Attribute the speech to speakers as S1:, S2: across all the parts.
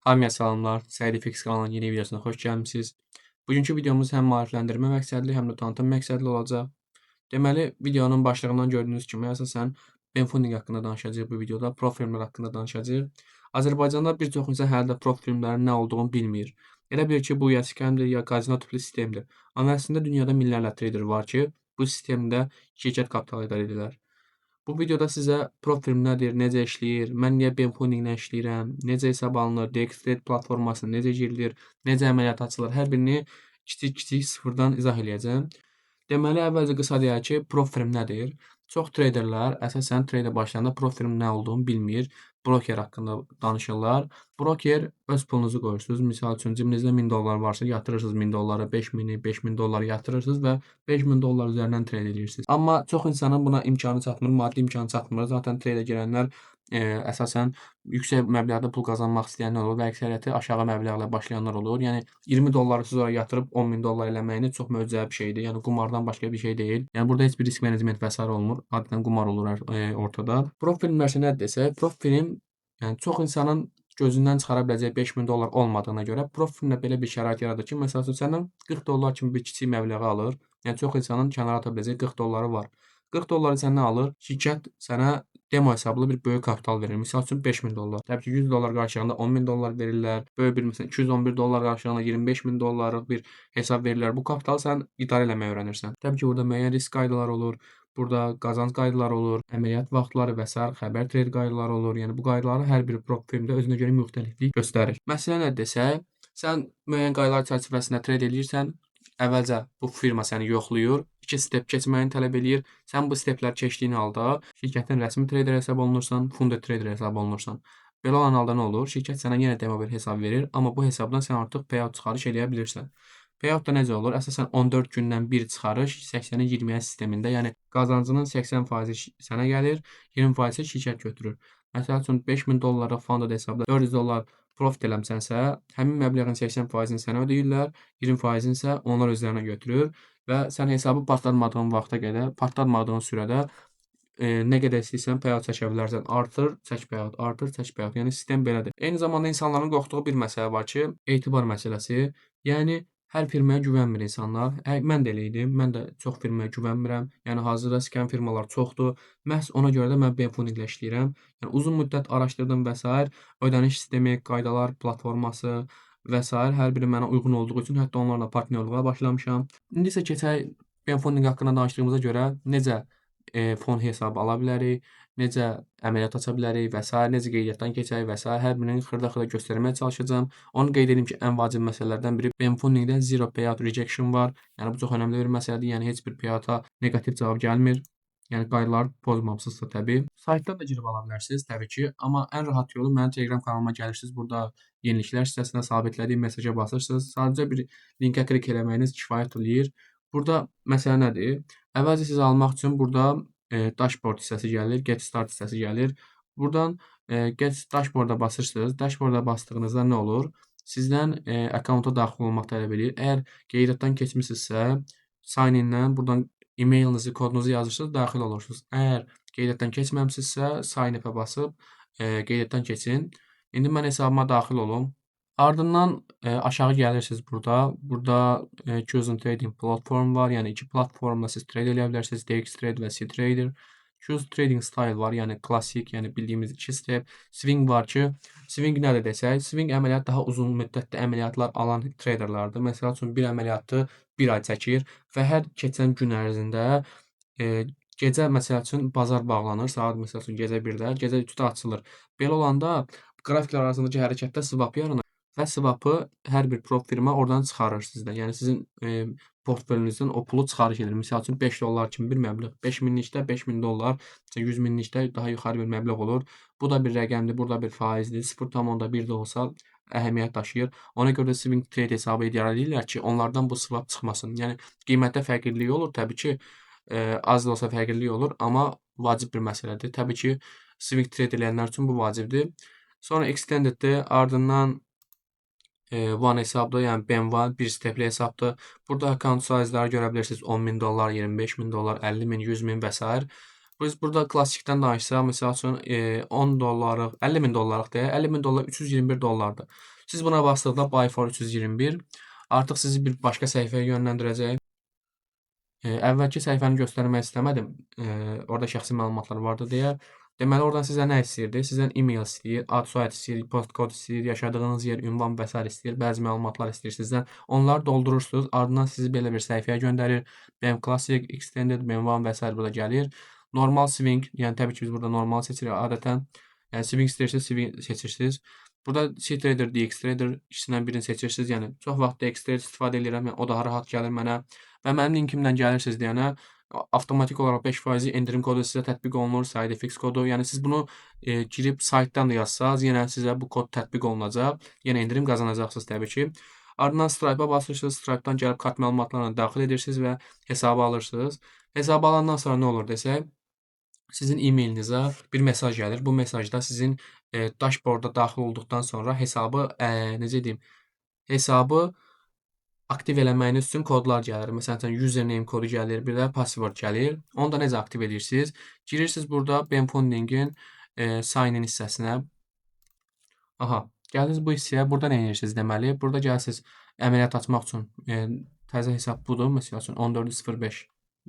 S1: Hamıya salamlar. SəyidFX kanalının yeni videosuna xoş gəlmisiniz. Bugünkü videomuz həm maarifləndirmə məqsədli, həm də tanıtım məqsədli olacaq. Deməli, videonun başlığından gördüyünüz kimi əsasən Benfunding haqqında danışacağıq bu videoda, prop firmlər haqqında danışacağıq. Azərbaycanda bir çox insan hələ də prop firmlərin nə olduğunu bilmir. Elə bilir ki, bu ya skamdır, ya kazino tipli sistemdir. Amma əslində dünyada minlərlə trader var ki, bu sistemdə şirkət kapitalı idarə edirlər. Bu videoda sizə prop firm nədir, necə işləyir, mən niyə Benfunding ilə işləyirəm, necə hesab alınır, DXTrade platformasına necə girilir, necə əməliyyat açılır, hər birini kiçik-kiçik sıfırdan izah eləyəcəm. Deməli, əvvəlcə qısa deyək ki, prop firm nədir? Çox traderlər əsasən trader başlayanda prop firm nə olduğunu bilmir. Broker haqqında danışırlar. Broker öz pulunuzu qoyursunuz. Misal üçün cibinizdə 1000 dollar varsa yatırırsınız 1000 dolları, 5000-i, 5000 dolları yatırırsınız və 5000 dollar üzərindən trade edirsiniz. Amma çox insanın buna imkanı çatmır, maddi imkanı çatmır. Zaten trade girənlər əsasən yüksək məbləğdə pul qazanmaq istəyənlər olur və əksəriyyəti aşağı məbləğlə başlayanlar olur. Yəni 20 dolları siz ora yatırıb 10.000 dollar eləməyiniz çox möcüzəli bir şeydir. Yəni qumardan başqa bir şey deyil. Yəni burada heç bir risk menecment və sair olmur. Adətən qumar olur ortada. Prop firmlər isə nə desək, prop firm yəni çox insanın gözündən çıxara biləcəyi 5000 dollar olmadığına görə prop firmdə belə bir şərait yaradır ki, məsəl üçün səndən 40 dollar kimi bir kiçik məbləği alır. Yəni çox insanın kənara ata biləcəyi 40 dolları var. 40 dolları səndən alır, şirkət sənə demo hesablı bir böyük kapital verir. Misal üçün 5000 dollar. Təbii ki, 100 dollar qarşılığında 10.000 dollar verirlər. Böyük bir məsələn 211 dollar qarşılığında 25.000 dollarlıq bir hesab verirlər. Bu kapitalı sən idarə etməyi öyrənirsən. Təbii ki, burada müəyyən risk qaydaları olur. Burada qazanc qaydaları olur, əməliyyat vaxtları və sair xəbər trade qaydaları olur. Yəni bu qaydaların hər bir prop firmdə özünə görə müxtəliflik göstərir. Məsələn nə desək, sən müəyyən qaydalar çərçivəsində trade edirsən, əvvəlcə bu firma səni yoxlayır, 2 step keçməyini tələb eləyir. Sən bu stepləri keçdiyin halda şirkətin rəsmi trader hesab olunursan, funded trader hesab olunursan. Belə olan halda nə olur? Şirkət sənə yenə demo bir hesab verir, amma bu hesabdan sən artıq payout çıxarış eləyə bilirsən. Payout da necə olur? Əsasən 14 gündən bir çıxarış 80-ə 20-yə sistemində, yəni qazancının 80% sənə gəlir, 20% şirkət götürür. Məsəl üçün 5000 dollarlıq funded hesabda 400 dollar profit eləmisənsə, həmin məbləğin 80%-ni sənə ödəyirlər, 20%-ni isə onlar özlərinə götürür və sən hesabı partlatmadığın vaxta qədər, partlatmadığın sürədə nə qədər istəyirsən payout çəkə bilərsən. Artır, çək payout, artır, çək payout. Yəni sistem belədir. Eyni zamanda insanların qorxduğu bir məsələ var ki, etibar məsələsi. Yəni hər firmaya güvənmir insanlar. Mən də elə idim. Mən də çox firmaya güvənmirəm. Yəni hazırda skam firmalar çoxdur. Məhz ona görə də mən Benfunding ilə işləyirəm. Yəni uzun müddət araşdırdım və s. ödəniş sistemi, qaydalar, platforması və s. hər biri mənə uyğun olduğu üçün hətta onlarla partnyorluğa başlamışam. İndi isə keçək Benfunding haqqında danışdığımıza görə necə fon hesabı ala bilərik, necə əməliyyat aça bilərik və s. necə qeydiyyatdan keçək və s. hər birini xırda-xırda göstərməyə çalışacağam. Onu qeyd edim ki, ən vacib məsələlərdən biri Benfundingdə zero payout rejection var. Yəni bu çox önəmli bir məsələdir. Yəni heç bir payouta neqativ cavab gəlmir. Yəni qaydaları pozmamısınızsa təbii. Saytdan da girib ala bilərsiniz təbii ki, amma ən rahat yolu mənim Telegram kanalıma gəlirsiniz. Burada yeniliklər hissəsinə sabitlədiyim mesaja basırsınız. Sadəcə bir linkə klik eləməyiniz kifayət eləyir. Burada məsələ nədir? Əvvəlcə siz almaq üçün burada dashboard hissəsi gəlir, get start hissəsi gəlir. Buradan get dashboarda basırsınız. Dashboarda bastığınızda nə olur? Sizdən akkaunta daxil olmaq tələb edir. Əgər qeydiyyatdan keçmisinizsə, sign in-dən buradan e-mailinizi, kodunuzu yazırsınız, daxil olursunuz. Əgər qeydiyyatdan keçməmisinizsə, sign up-ə basıb qeydiyyatdan keçin. İndi mən hesabıma daxil olum. Ardından aşağı gəlirsiniz burada. Burada Choosing Trading Platform var. Yəni iki platformda siz trade eləyə bilərsiniz. DXTrade və CTrader. Choose Trading Style var. Yəni klassik, yəni bildiyimiz 2 step. Swing var ki, swing nədir desək, swing əməliyyat daha uzun müddətli əməliyyatlar alan traderlardır. Məsəl üçün bir əməliyyatı 1 ay çəkir və hər keçən gün ərzində gecə məsəl üçün bazar bağlanır. Saat məsəl üçün gecə 1-də, gecə 3-də açılır. Belə olanda qrafiklər arasındakı hərəkətdə swap yaranır. Və swapı hər bir prop firma oradan çıxarır sizdən. Yəni sizin portföyünüzdən o pulu çıxarış edir. Misal üçün 5 dollar kimi bir məbləğ. 5000-likdə 5000 dollar, 100 minlikdə daha yuxarı bir məbləğ olur. Bu da bir rəqəmdir, burada bir faizdir. 0,1 də olsa əhəmiyyət daşıyır. Ona görə də swing trade hesabı idarə edirlər ki, onlardan bu swap çıxmasın. Yəni qiymətdə fərqlilik olur, təbii ki, az da olsa fərqlilik olur, amma vacib bir məsələdir. Təbii ki, swing trade edənlər üçün bu vacibdir. Sonra extendeddir, ardından one hesabdır, yəni BEM1 bir stepli hesabdır. Burada account size'ları görə bilirsiniz. 10.000 dollar, 25.000 dollar, 50.000, 100.000 və s. Biz burada klassikdən danışsaq, məsəl üçün 10 dollarlıq, 50.000 dollarlıq deyək, 50.000 dollar 321 dollardır. Siz buna basdıqda Buy for 321 artıq sizi bir başqa səhifəyə yönləndirəcək. Əvvəlki səhifəni göstərmək istəmədim. Orada şəxsi məlumatlar vardı deyə. Deməli, oradan sizdən nə istəyirdi? Sizdən e-mail istəyir, ad, soyad istəyir, postkod istəyir, yaşadığınız yer, ünvan və sair istəyir, bəzi məlumatlar istəyir sizdən. Onları doldurursunuz, ardından sizi belə bir səhifəyə göndərir. BM Classic, Extended, BM1 və sair burada gəlir. Normal swing, yəni təbii ki, biz burada normal seçirik adətən. Yəni swing istəyirsiniz, swing seçirsiniz. Burada C-Trader, DX-Trader ikisindən birini seçirsiniz. Yəni çox vaxt DX-Trader istifadə edirəm, yəni o daha rahat gəlir mənə. Və mənim linkimdən gəlirsiniz deyənə avtomatik olaraq 5% endirim kodu sizə tətbiq olunur, SideFX kodu. Yəni siz bunu girib saytdan da yazsaz, yenə sizə bu kod tətbiq olunacaq. Yenə endirim qazanacaqsınız təbii ki. Ardından Stripe-a basırsınız, Stripe-dan gəlib kart məlumatlarını daxil edirsiniz və hesabı alırsınız. Hesabı alandan sonra nə olur desək, sizin e-mailinizə bir mesaj gəlir. Bu mesajda sizin dashboarda daxil olduqdan sonra hesabı necə deyim, hesabı aktiv eləməyiniz üçün kodlar gəlir. Məsələn, username kodu gəlir, bir də password gəlir. Onu da necə aktiv edirsiniz? Girirsiniz burada BM-Fundingin sign-in hissəsinə. Aha, gəldiniz bu hissəyə. Burada nə edirsiniz deməli? Burada gəlsiniz əməliyyat açmaq üçün təzə hesab budur. Məsələn, 14.05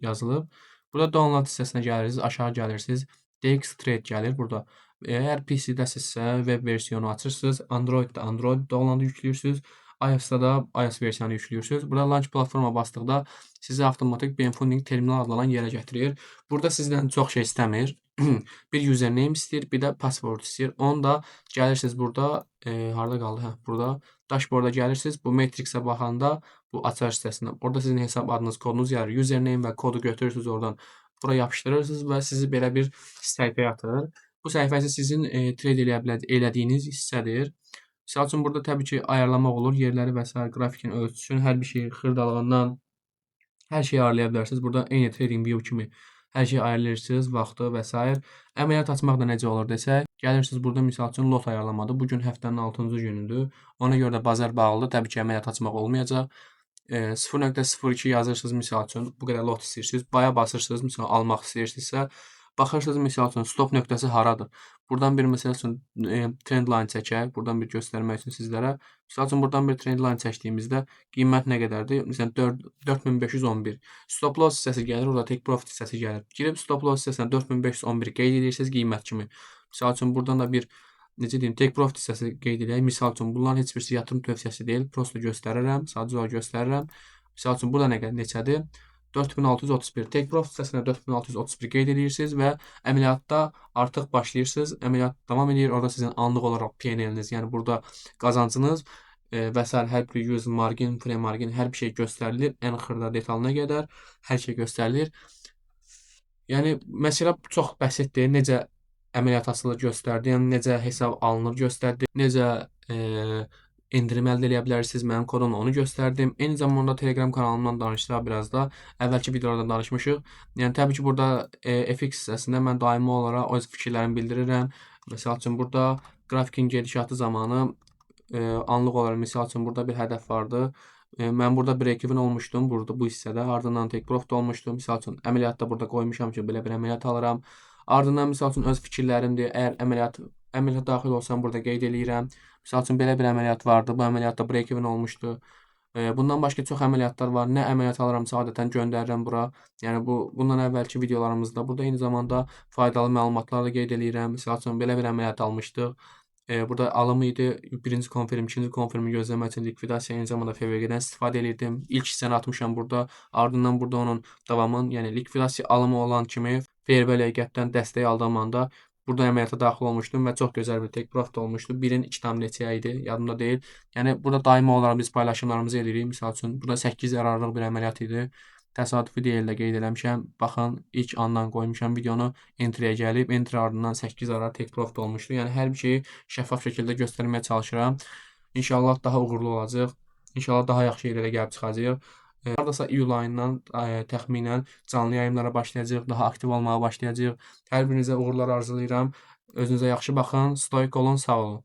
S1: yazılıb. Burada download hissəsinə gəlirsiniz, aşağı gəlirsiniz. DX Trade gəlir burada. Əgər PC-dəsinizsə web versiyonu açırsınız, Android-da Android download yüklüyorsunuz. iOS-da da iOS versiyonu yüklüyorsunuz. Burada Launch platforma basdıqda sizi avtomatik BM-Funding terminal adlanan yerə gətirir. Burada sizdən çox şey istəmir. Bir username istəyir, bir də password istəyir. Onu da gəlirsiniz burada, harda qaldı? Hə, burada dashboarda gəlirsiniz. Bu Matrix-ə baxanda bu açar hissəsində. Orada sizin hesab adınız, kodunuz yazır. Username və kodu götürürsünüz oradan. Bura yapışdırırsınız və sizi belə bir səhifəyə atır. Bu səhifə isə sizin trade elədiyiniz hissədir. Misal üçün burada təbii ki, ayarlamaq olur. Yerləri və s. qrafikin ölçüsünü, hər bir şeyi xırdalığından hər şeyi ayarlaya bilərsiniz. Burada eyni TradingView kimi hər şeyi ayarlayırsınız, vaxtı və s. Əməliyyat açmaq da necə olur desək, gəlirsiniz burada misal üçün lot ayarlamadır. Bugün həftənin 6-cı günüdür. Ona görə də bazar bağlıdır. Təbii ki, əməliyyat açmaq olmayacaq. 0.02 yazırsınız misal üçün, bu qədər lot istəyirsiniz. Baya basırsınız, misal almaq istəyirsinizsə, baxırsınız misal üçün stop nöqtəsi haradır. Buradan bir məsəl üçün trend line çəkək. Buradan bir göstərmək üçün sizlərə. Misal üçün buradan bir trend line çəkdiyimizdə qiymət nə qədərdir? Məsələn 4511. Stop loss hissəsi gəlir, orada take profit hissəsi gəlir. Girib stop loss hissəsinə 4511 qeyd edirsiniz qiymət kimi. Misal üçün buradan da bir necə deyim, take profit hissəsi qeyd edək. Misal üçün bunların heç birisi yatırım tövsiyəsi deyil. Prosta göstərirəm, sadəcə olaraq göstərirəm. Misal üçün burada nə qədər neçədir? 4631. Take profit hissəsinə 4631 qeyd edirsiniz və əməliyyatda artıq başlayırsınız. Əməliyyat davam edir. Orada sizin anlıq olaraq PNL-iniz, yəni burada qazancınız və s. hər bir use margin, free margin, hər bir şey göstərilir. Ən xırda detalına qədər hər şey göstərilir. Yəni məsələ çox bəsitdir. Necə əməliyyat açılır göstərdi. Yəni necə hesab alınır göstərdi. Necə endirim əldə edə bilərsiniz. Mənim kodumla onu göstərdim. Eyni zamanda Telegram kanalımdan danışsaq biraz da əvvəlki videolarda danışmışıq. Yəni təbii ki, burada FX hissəsində mən daimi olaraq öz fikirlərimi bildirirəm. Məsəl üçün burada qrafikin gedişatı zamanı anlıq olaraq misal üçün burada bir hədəf vardı. Mən burada break-even olmuşdum burada bu hissədə. Ardından take profit olmuşdum. Misal üçün əməliyyatda burada qoymuşam ki, belə bir əməliyyat alıram. Ardından misal üçün öz fikirlərimdir. Əgər əməliyyat daxil olsam burada qeyd eləyirəm. Misal üçün belə bir əməliyyat vardı. Bu əməliyyatda break-even olmuşdu. Bundan başqa çox əməliyyatlar var. Nə əməliyyat alıramsa adətən göndərirəm bura. Yəni bundan əvvəlki videolarımızda burada eyni zamanda faydalı məlumatlar da qeyd eləyirəm. Misal üçün belə bir əməliyyat almışdıq. Burada alım idi. Birinci konfirm, ikinci konfirmi gözləmək üçün likvidasiya, eyni zamanda FVG-dən istifadə edirdim. İlk hissəni atmışam burada. Ardından burada onun davamın, yəni likvidasiya alımı olan kimi FRB həqiqətdən dəstək aldığım anda burada əməliyyata daxil olmuşdum və çox gözəl bir take profit olmuşdu. Birin 2 tam neçə idi, yadımda deyil. Yəni burada daimi olaraq biz paylaşımlarımızı edirik. Misal üçün burada 8 zərarlıq bir əməliyyat idi. Təsadüfi deyil də qeyd eləmişəm. Baxın, ilk andan qoymuşam videonu, entry-yə gəlib, entry ardından 8 zarar take profit olmuşdu. Yəni hər bir şeyi şəffaf şəkildə göstərməyə çalışıram. İnşallah daha uğurlu olacaq. İnşallah daha yaxşı yerlərə gəlib çıxacağıq. Hardasa iyul ayından təxminən canlı yayımlara başlayacağıq, daha aktiv olmağa başlayacağıq. Hər birinizə uğurlar arzulayıram. Özünüzə yaxşı baxın, stoik olun, sağ olun.